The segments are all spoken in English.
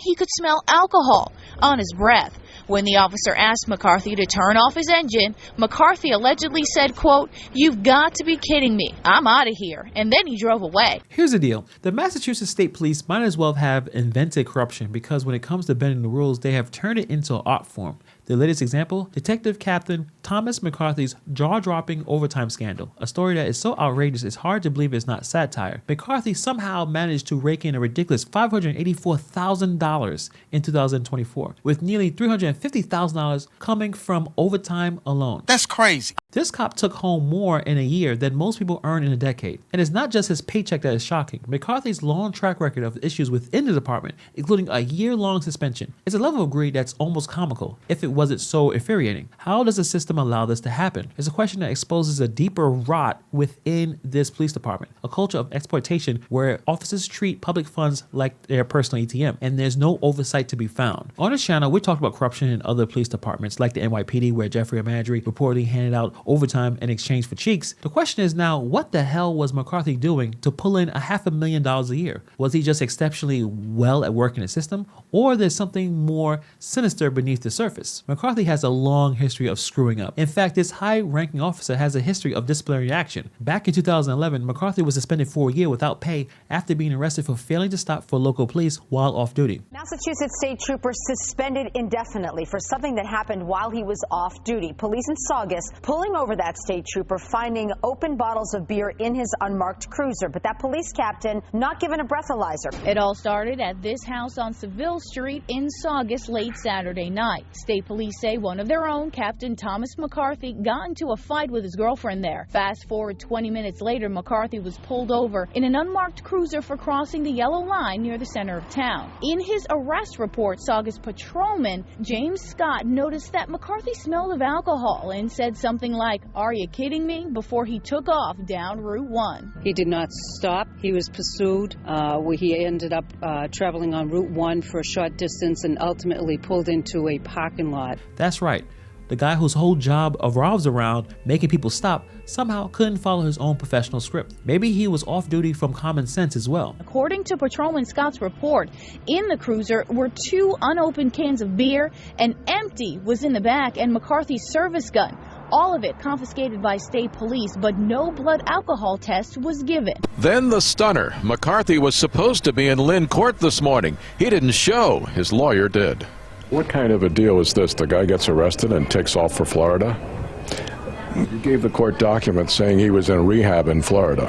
he could smell alcohol on his breath. When the officer asked McCarthy to turn off his engine, McCarthy allegedly said, quote, "You've got to be kidding me. I'm out of here." And then he drove away. Here's the deal. The Massachusetts State Police might as well have invented corruption, because when it comes to bending the rules, they have turned it into an art form. The latest example, Detective Captain Thomas McCarthy's jaw-dropping overtime scandal, a story that is so outrageous it's hard to believe it's not satire. McCarthy somehow managed to rake in a ridiculous $584,000 in 2024, with nearly $350,000 coming from overtime alone. That's crazy. This cop took home more in a year than most people earn in a decade. And it's not just his paycheck that is shocking. McCarthy's long track record of issues within the department, including a year-long suspension, is a level of greed that's almost comical, if it wasn't so infuriating. How does the system allow this to happen? It's a question that exposes a deeper rot within this police department, a culture of exploitation where officers treat public funds like their personal ATM, and there's no oversight to be found. On this channel, we talked about corruption in other police departments, like the NYPD, where Jeffrey Amandry reportedly handed out overtime in exchange for cheeks. The question is now, what the hell was McCarthy doing to pull in $500,000 a year? Was he just exceptionally well at work in the system, or there's something more sinister beneath the surface? McCarthy has a long history of screwing up. In fact, this high-ranking officer has a history of disciplinary action. Back in 2011, McCarthy was suspended for a year without pay after being arrested for failing to stop for local police while off duty. Massachusetts state trooper suspended indefinitely for something that happened while he was off duty. Police in Saugus pulling over that state trooper, finding open bottles of beer in his unmarked cruiser, but that police captain not given a breathalyzer. It all started at this house on Seville Street in Saugus late Saturday night. State police say one of their own, Captain Thomas McCarthy, got into a fight with his girlfriend there. Fast forward 20 minutes later, McCarthy was pulled over in an unmarked cruiser for crossing the yellow line near the center of town. In his arrest report, Saugus patrolman James Scott noticed that McCarthy smelled of alcohol and said something like, "Are you kidding me?" before he took off down Route 1. He did not stop. He was pursued. He ended up traveling on Route 1 for a short distance and ultimately pulled into a parking lot. That's right. The guy whose whole job revolves around making people stop somehow couldn't follow his own professional script. Maybe he was off duty from common sense as well. According to Patrolman Scott's report, in the cruiser were 2 unopened cans of beer, and empty was in the back, and McCarthy's service gun. All of it confiscated by state police, but no blood alcohol test was given. Then the stunner. McCarthy was supposed to be in Lynn Court this morning. He didn't show. His lawyer did. What kind of a deal is this? The guy gets arrested and takes off for Florida? You gave the court documents saying he was in rehab in Florida.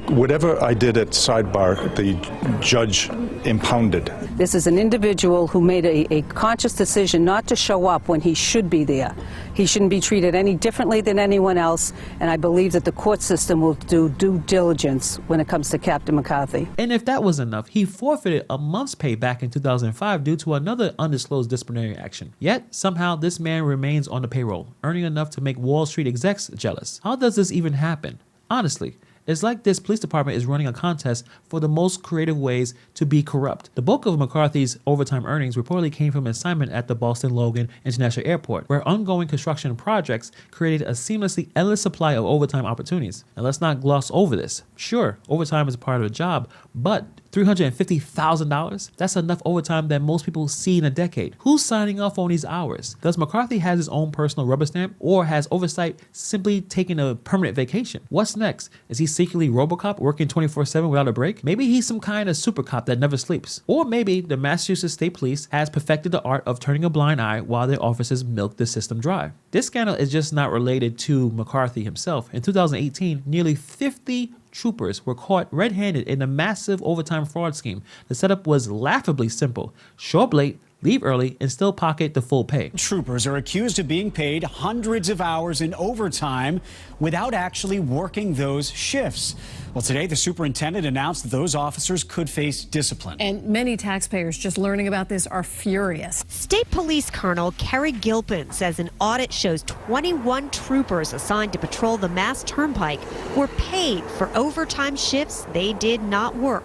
Whatever I did at sidebar, the judge impounded. This is an individual who made a conscious decision not to show up when he should be there. He shouldn't be treated any differently than anyone else, and I believe that the court system will do due diligence when it comes to Captain McCarthy. And if that was enough, he forfeited a month's pay back in 2005 due to another undisclosed disciplinary action. Yet, somehow, this man remains on the payroll, earning enough to make Wall Street execs jealous. How does this even happen? Honestly, it's like this police department is running a contest for the most creative ways to be corrupt. The bulk of McCarthy's overtime earnings reportedly came from an assignment at the Boston Logan International Airport, where ongoing construction projects created a seamlessly endless supply of overtime opportunities. And let's not gloss over this. Sure, overtime is a part of the job, but $350,000? That's enough overtime that most people see in a decade. Who's signing off on these hours? Does McCarthy have his own personal rubber stamp, or has oversight simply taken a permanent vacation? What's next? Is he secretly RoboCop working 24/7 without a break? Maybe he's some kind of super cop that never sleeps. Or maybe the Massachusetts State Police has perfected the art of turning a blind eye while their officers milk the system dry. This scandal is just not related to McCarthy himself. In 2018, nearly 50 troopers were caught red-handed in a massive overtime fraud scheme. The setup was laughably simple. Show up late, leave early, and still pocket the full pay. Troopers are accused of being paid hundreds of hours in overtime without actually working those shifts. Well, today the superintendent announced that those officers could face discipline. And many taxpayers just learning about this are furious. State Police Colonel Kerry Gilpin says an audit shows 21 troopers assigned to patrol the Mass Turnpike were paid for overtime shifts they did not work.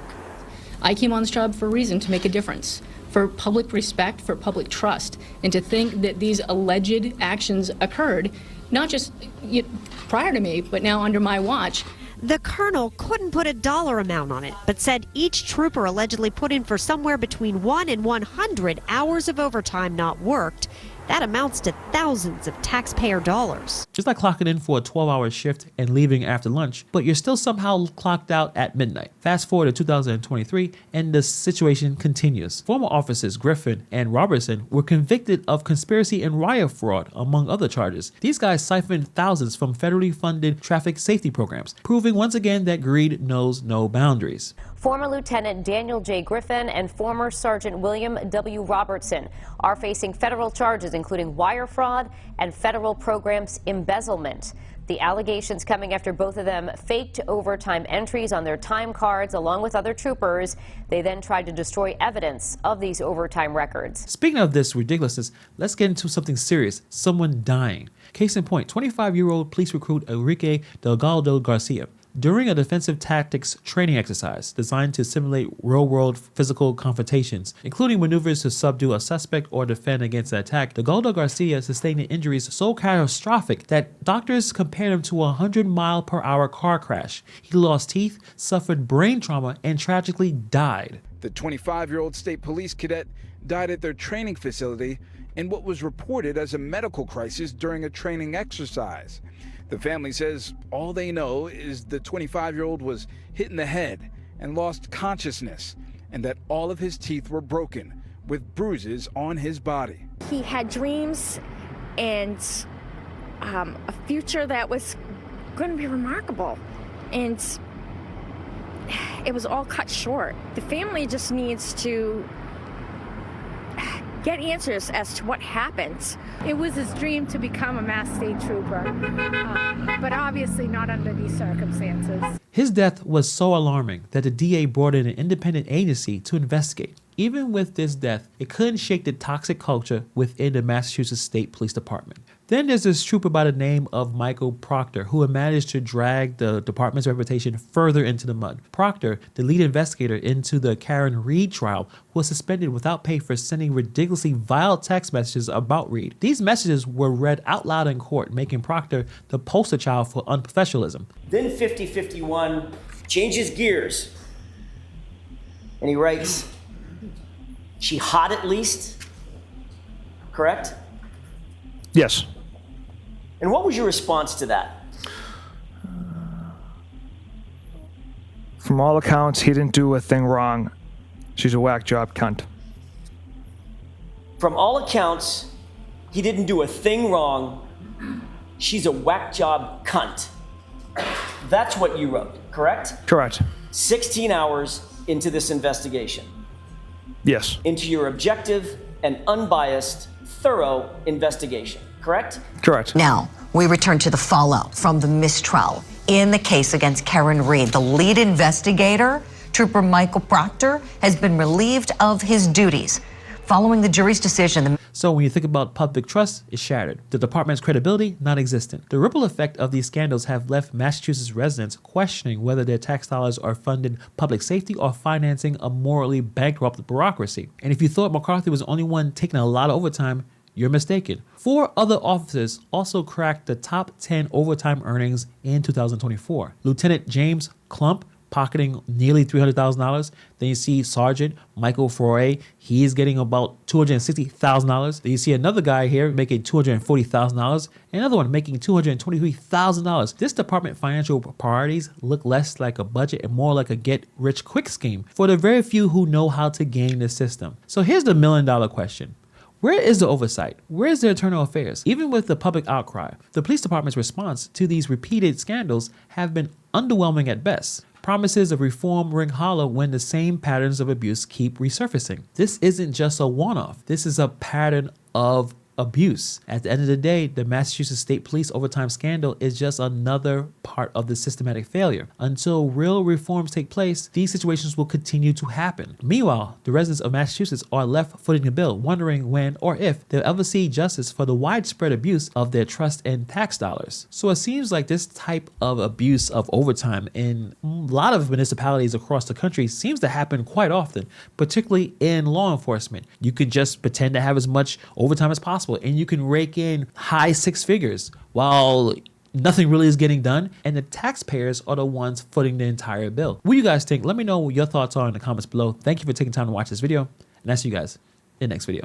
I came on this job for a reason, to make a difference, for public respect, for public trust, and to think that these alleged actions occurred, not just prior to me, but now under my watch. The colonel couldn't put a dollar amount on it, but said each trooper allegedly put in for somewhere between 1 and 100 hours of overtime not worked. That amounts to thousands of taxpayer dollars. Just like clocking in for a 12-hour shift and leaving after lunch, but you're still somehow clocked out at midnight. Fast forward to 2023, and the situation continues. Former officers Griffin and Robertson were convicted of conspiracy and wire fraud, among other charges. These guys siphoned thousands from federally funded traffic safety programs, proving once again that greed knows no boundaries. Former Lieutenant Daniel J. Griffin and former Sergeant William W. Robertson are facing federal charges including wire fraud and federal programs embezzlement. The allegations coming after both of them faked overtime entries on their time cards along with other troopers. They then tried to destroy evidence of these overtime records. Speaking of this ridiculousness, let's get into something serious, someone dying. Case in point, 25-year-old police recruit Enrique Delgado Garcia. During a defensive tactics training exercise designed to simulate real-world physical confrontations, including maneuvers to subdue a suspect or defend against an attack, Delgado Garcia sustained injuries so catastrophic that doctors compared him to a 100-mile-per-hour car crash. He lost teeth, suffered brain trauma, and tragically died. The 25-year-old state police cadet died at their training facility in what was reported as a medical crisis during a training exercise. The family says all they know is the 25-year-old was hit in the head and lost consciousness, and that all of his teeth were broken with bruises on his body. He had dreams and a future that was going to be remarkable, and it was all cut short. The family just needs to get answers as to what happened. It was his dream to become a Mass State Trooper, but obviously not under these circumstances. His death was so alarming that the DA brought in an independent agency to investigate. Even with this death, it couldn't shake the toxic culture within the Massachusetts State Police Department. Then there's this trooper by the name of Michael Proctor, who had managed to drag the department's reputation further into the mud. Proctor, the lead investigator into the Karen Reed trial, was suspended without pay for sending ridiculously vile text messages about Reed. These messages were read out loud in court, making Proctor the poster child for unprofessionalism. Then 5051 changes gears, and he writes, "She hot at least," correct? Yes. And what was your response to that? From all accounts, he didn't do a thing wrong. She's a whack job cunt. From all accounts, he didn't do a thing wrong. She's a whack job cunt. That's what you wrote, correct? Correct. 16 hours into this investigation. Yes. Into your objective and unbiased, thorough investigation, correct? Correct. Now, we return to the fallout from the mistrial in the case against Karen Reed. The lead investigator, Trooper Michael Proctor, has been relieved of his duties. Following the jury's decision, So when you think about public trust, it's shattered. The department's credibility, non-existent. The ripple effect of these scandals have left Massachusetts residents questioning whether their tax dollars are funding public safety or financing a morally bankrupt bureaucracy. And if you thought McCarthy was the only one taking a lot of overtime, you're mistaken. 4 other officers also cracked the top 10 overtime earnings in 2024. Lieutenant James Klump, pocketing nearly $300,000. Then you see Sergeant Michael Foray. He's getting about $260,000. Then you see another guy here making $240,000. Another one making $223,000. This department financial priorities look less like a budget and more like a get-rich-quick scheme for the very few who know how to game the system. So here's the million-dollar question. Where is the oversight? Where is the internal affairs? Even with the public outcry, the police department's response to these repeated scandals have been underwhelming at best. Promises of reform ring hollow when the same patterns of abuse keep resurfacing. This isn't just a one-off. This is a pattern of abuse. At the end of the day, the Massachusetts State Police overtime scandal is just another part of the systematic failure. Until real reforms take place, these situations will continue to happen. Meanwhile, the residents of Massachusetts are left footing the bill, wondering when or if they'll ever see justice for the widespread abuse of their trust and tax dollars. So it seems like this type of abuse of overtime in a lot of municipalities across the country seems to happen quite often, particularly in law enforcement. You can just pretend to have as much overtime as possible, and you can rake in high 6 figures while nothing really is getting done, and the taxpayers are the ones footing the entire bill. What do you guys think? Let me know what your thoughts are in the comments below. Thank you for taking time to watch this video, and I'll see you guys in the next video.